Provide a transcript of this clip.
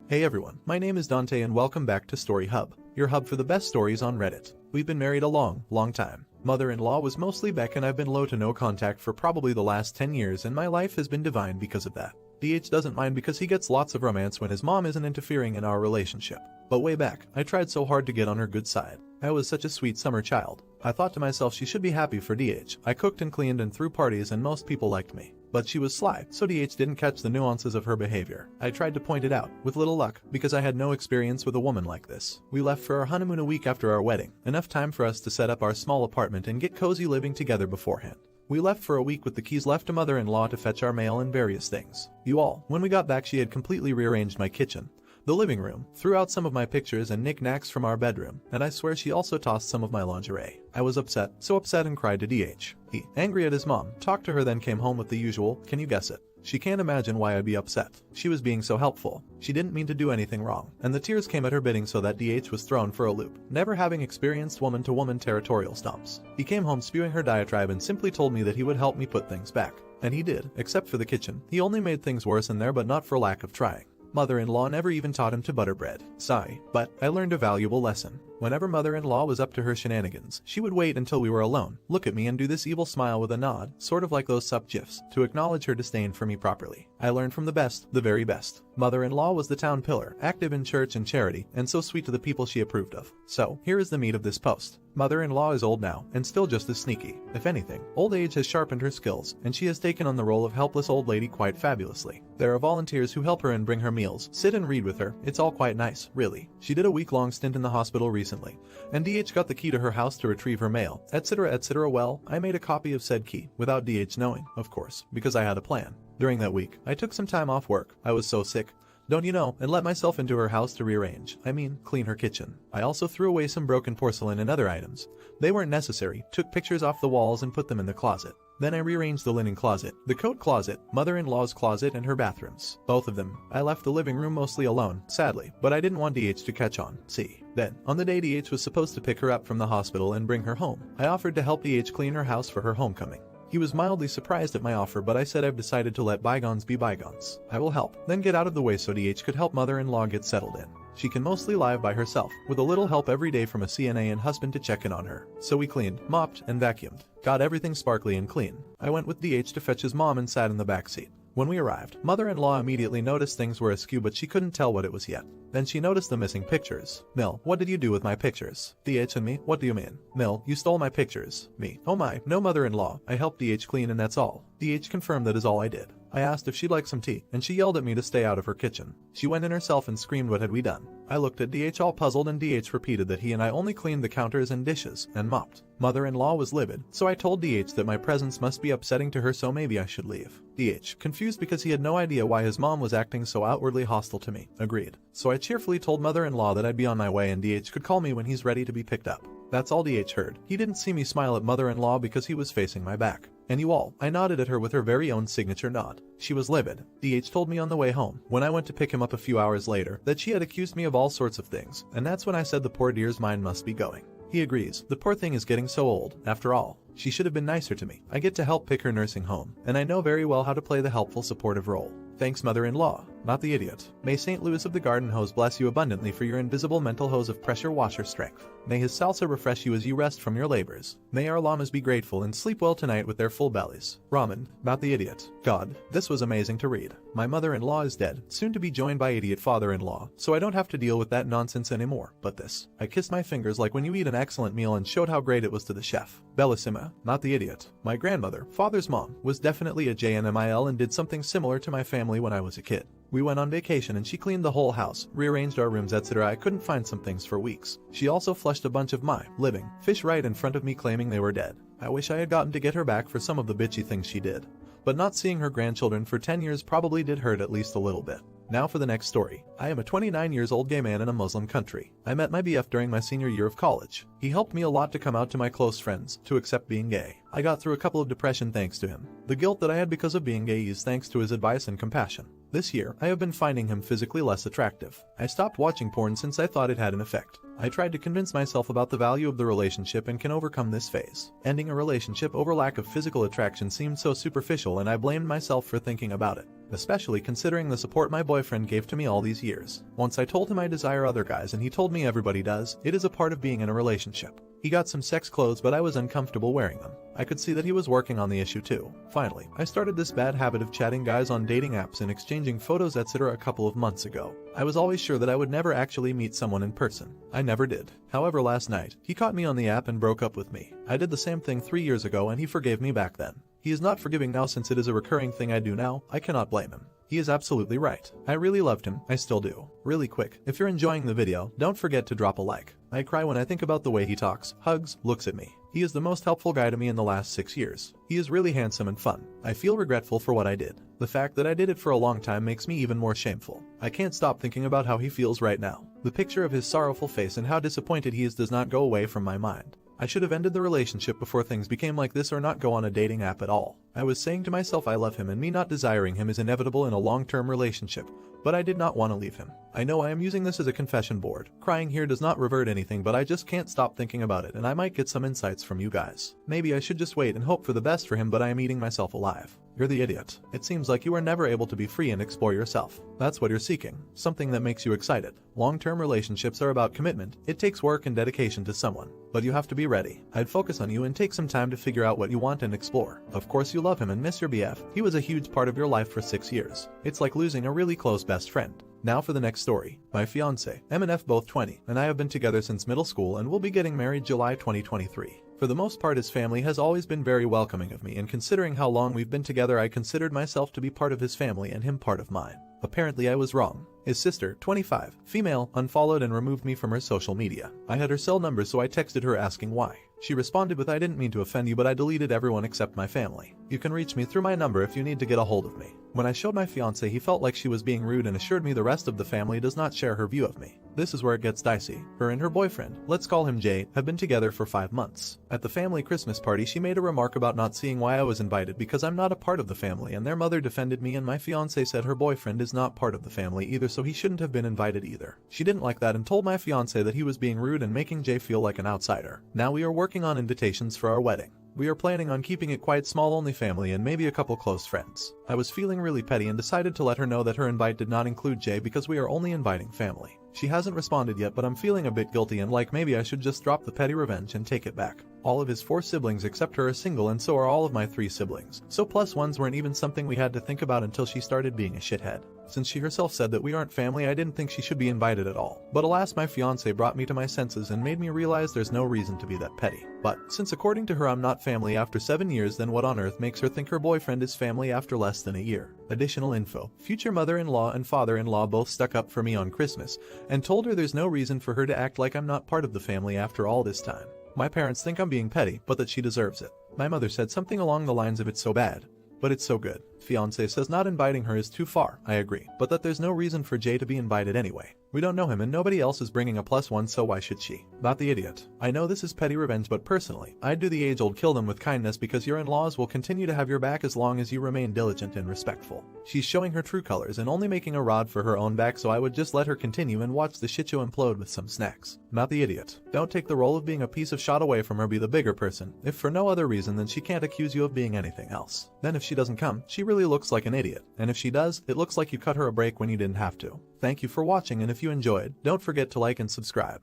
Hey everyone, my name is Dante and welcome back to Story Hub, your hub for the best stories on Reddit. We've been married a long time. Mother-in-law was mostly Beck and I've been low to no contact for probably the last 10 years and my life has been divine because of that. DH doesn't mind because he gets lots of romance when his mom isn't interfering in our relationship. But way back, I tried so hard to get on her good side. I was such a sweet summer child. I thought to myself she should be happy for DH. I cooked and cleaned and threw parties and most people liked me. But she was sly, so DH didn't catch the nuances of her behavior. I tried to point it out, with little luck, because I had no experience with a woman like this. We left for our honeymoon a week after our wedding, enough time for us to set up our small apartment and get cozy living together beforehand. We left for a week with the keys left to mother-in-law to fetch our mail and various things. When we got back she had completely rearranged my kitchen, the living room, threw out some of my pictures and knickknacks from our bedroom, and I swear she also tossed some of my lingerie. I was upset, so upset and cried to DH. He, angry at his mom, talked to her then came home with the usual, can you guess it? She can't imagine why I'd be upset. She was being so helpful. She didn't mean to do anything wrong, and the tears came at her bidding so that DH was thrown for a loop, never having experienced woman-to-woman territorial stomps. He came home spewing her diatribe and simply told me that he would help me put things back. And he did, except for the kitchen. He only made things worse in there but not for lack of trying. Mother-in-law never even taught him to butter bread. Sigh. But I learned a valuable lesson. Whenever mother-in-law was up to her shenanigans, she would wait until we were alone, look at me and do this evil smile with a nod, sort of like those sup gifs, to acknowledge her disdain for me properly. I learned from the best, the very best. Mother-in-law was the town pillar, active in church and charity, and so sweet to the people she approved of. So, here is the meat of this post. Mother-in-law is old now, and still just as sneaky. If anything, old age has sharpened her skills, and she has taken on the role of helpless old lady quite fabulously. There are volunteers who help her and bring her meals, sit and read with her. It's all quite nice, really. She did a week-long stint in the hospital recently, and DH got the key to her house to retrieve her mail, etc. etc. Well, I made a copy of said key, without DH knowing, of course, because I had a plan. During that week, I took some time off work. I was so sick, don't you know, and let myself into her house to rearrange, clean her kitchen. I also threw away some broken porcelain and other items. They weren't necessary, took pictures off the walls and put them in the closet. Then I rearranged the linen closet, the coat closet, mother-in-law's closet and her bathrooms. Both of them. I left the living room mostly alone, sadly, but I didn't want DH to catch on. See. Then, on the day DH was supposed to pick her up from the hospital and bring her home, I offered to help DH clean her house for her homecoming. He was mildly surprised at my offer, but I said I've decided to let bygones be bygones. I will help, then get out of the way so DH could help mother-in-law get settled in. She can mostly live by herself, with a little help every day from a CNA and husband to check in on her. So we cleaned, mopped, and vacuumed. Got everything sparkly and clean. I went with DH to fetch his mom and sat in the back seat. When we arrived, mother-in-law immediately noticed things were askew but she couldn't tell what it was yet. Then she noticed the missing pictures. Mill, what did you do with my pictures? DH and me, what do you mean? Mill, you stole my pictures. Me, oh my, no mother-in-law, I helped DH clean and that's all. DH confirmed that is all I did. I asked if she'd like some tea, and she yelled at me to stay out of her kitchen. She went in herself and screamed what had we done. I looked at DH all puzzled and DH repeated that he and I only cleaned the counters and dishes, and mopped. Mother-in-law was livid, so I told DH that my presence must be upsetting to her so maybe I should leave. DH, confused because he had no idea why his mom was acting so outwardly hostile to me, agreed. So I cheerfully told mother-in-law that I'd be on my way and DH could call me when he's ready to be picked up. That's all DH heard. He didn't see me smile at mother-in-law because he was facing my back. And I nodded at her with her very own signature nod. She was livid. DH told me on the way home, when I went to pick him up a few hours later, that she had accused me of all sorts of things, and that's when I said the poor dear's mind must be going. He agrees. The poor thing is getting so old. After all, she should have been nicer to me. I get to help pick her nursing home, and I know very well how to play the helpful, supportive role. Thanks, mother-in-law, not the idiot. May St. Louis of the Garden Hose bless you abundantly for your invisible mental hose of pressure washer strength. May his salsa refresh you as you rest from your labors. May our llamas be grateful and sleep well tonight with their full bellies. Ramen, not the idiot. God, this was amazing to read. My mother-in-law is dead, soon to be joined by idiot father-in-law, so I don't have to deal with that nonsense anymore. But this. I kissed my fingers like when you eat an excellent meal and showed how great it was to the chef. Bellissima, not the idiot. My grandmother, father's mom, was definitely a JNMIL and did something similar to my family when I was a kid. We went on vacation and she cleaned the whole house, rearranged our rooms, etc. I couldn't find some things for weeks. She also flushed a bunch of my living fish right in front of me claiming they were dead. I wish I had gotten to get her back for some of the bitchy things she did. But not seeing her grandchildren for 10 years probably did hurt at least a little bit. Now for the next story. I am a 29 years old gay man in a Muslim country. I met my BF during my senior year of college. He helped me a lot to come out to my close friends, to accept being gay. I got through a couple of depression thanks to him. The guilt that I had because of being gay is thanks to his advice and compassion. This year, I have been finding him physically less attractive. I stopped watching porn since I thought it had an effect. I tried to convince myself about the value of the relationship and can overcome this phase. Ending a relationship over lack of physical attraction seemed so superficial and I blamed myself for thinking about it. especially considering the support my boyfriend gave to me all these years. Once I told him I desire other guys and he told me everybody does, it is a part of being in a relationship. He got some sex clothes but I was uncomfortable wearing them. I could see that he was working on the issue too. Finally, I started this bad habit of chatting guys on dating apps and exchanging photos etc. a couple of months ago. I was always sure that I would never actually meet someone in person. I never did. However, last night, he caught me on the app and broke up with me. I did the same thing 3 years ago and he forgave me back then. He is not forgiving now since it is a recurring thing I do now. I cannot blame him. He is absolutely right. I really loved him, I still do. Really quick, if you're enjoying the video, don't forget to drop a like. I cry when I think about the way he talks, hugs, looks at me. He is the most helpful guy to me in the last 6 years. He is really handsome and fun. I feel regretful for what I did. The fact that I did it for a long time makes me even more shameful. I can't stop thinking about how he feels right now. The picture of his sorrowful face and how disappointed he is does not go away from my mind. I should have ended the relationship before things became like this or not go on a dating app at all. I was saying to myself I love him and me not desiring him is inevitable in a long-term relationship, but I did not want to leave him. I know I am using this as a confession board. Crying here does not revert anything but I just can't stop thinking about it and I might get some insights from you guys. Maybe I should just wait and hope for the best for him but I am eating myself alive. You're the idiot. It seems like you are never able to be free and explore yourself. That's what you're seeking. Something that makes you excited. Long-term relationships are about commitment. It takes work and dedication to someone. But you have to be ready. I'd focus on you and take some time to figure out what you want and explore. Of course you love him and miss your BF. He was a huge part of your life for 6 years. It's like losing a really close best friend. Now for the next story. My fiance, M and F both 20, and I have been together since middle school and will be getting married July 2023. For the most part his family has always been very welcoming of me and considering how long we've been together I considered myself to be part of his family and him part of mine. Apparently I was wrong. His sister, 25, female, unfollowed and removed me from her social media. I had her cell number so I texted her asking why. She responded with I didn't mean to offend you but I deleted everyone except my family. You can reach me through my number if you need to get a hold of me. When I showed my fiance he felt like she was being rude and assured me the rest of the family does not share her view of me. This is where it gets dicey. Her and her boyfriend, let's call him Jay, have been together for 5 months. At the family Christmas party she made a remark about not seeing why I was invited because I'm not a part of the family and their mother defended me and my fiance said her boyfriend is not part of the family either so he shouldn't have been invited either. She didn't like that and told my fiance that he was being rude and making Jay feel like an outsider. Now we are working on invitations for our wedding. We are planning on keeping it quite small, only family and maybe a couple close friends. I was feeling really petty and decided to let her know that her invite did not include Jay because we are only inviting family. She hasn't responded yet but I'm feeling a bit guilty and like maybe I should just drop the petty revenge and take it back. All of his 4 siblings except her are single and so are all of my 3 siblings. So plus ones weren't even something we had to think about until she started being a shithead. Since she herself said that we aren't family I didn't think she should be invited at all. But alas my fiance brought me to my senses and made me realize there's no reason to be that petty. But since according to her I'm not family after 7 years then what on earth makes her think her boyfriend is family after less than a year? Additional info. Future mother-in-law and father-in-law both stuck up for me on Christmas and told her there's no reason for her to act like I'm not part of the family after all this time. My parents think I'm being petty, but that she deserves it. My mother said something along the lines of it's so bad, but it's so good. Fiance says not inviting her is too far, I agree, but that there's no reason for Jay to be invited anyway. We don't know him and nobody else is bringing a +1 so why should she? Not the idiot. I know this is petty revenge but personally, I'd do the age-old kill them with kindness because your in-laws will continue to have your back as long as you remain diligent and respectful. She's showing her true colors and only making a rod for her own back so I would just let her continue and watch the shit show implode with some snacks. Not the idiot. Don't take the role of being a piece of shot away from her, be the bigger person. If for no other reason then she can't accuse you of being anything else. Then if she doesn't come, she really looks like an idiot. And if she does, it looks like you cut her a break when you didn't have to. Thank you for watching and if you enjoyed, don't forget to like and subscribe.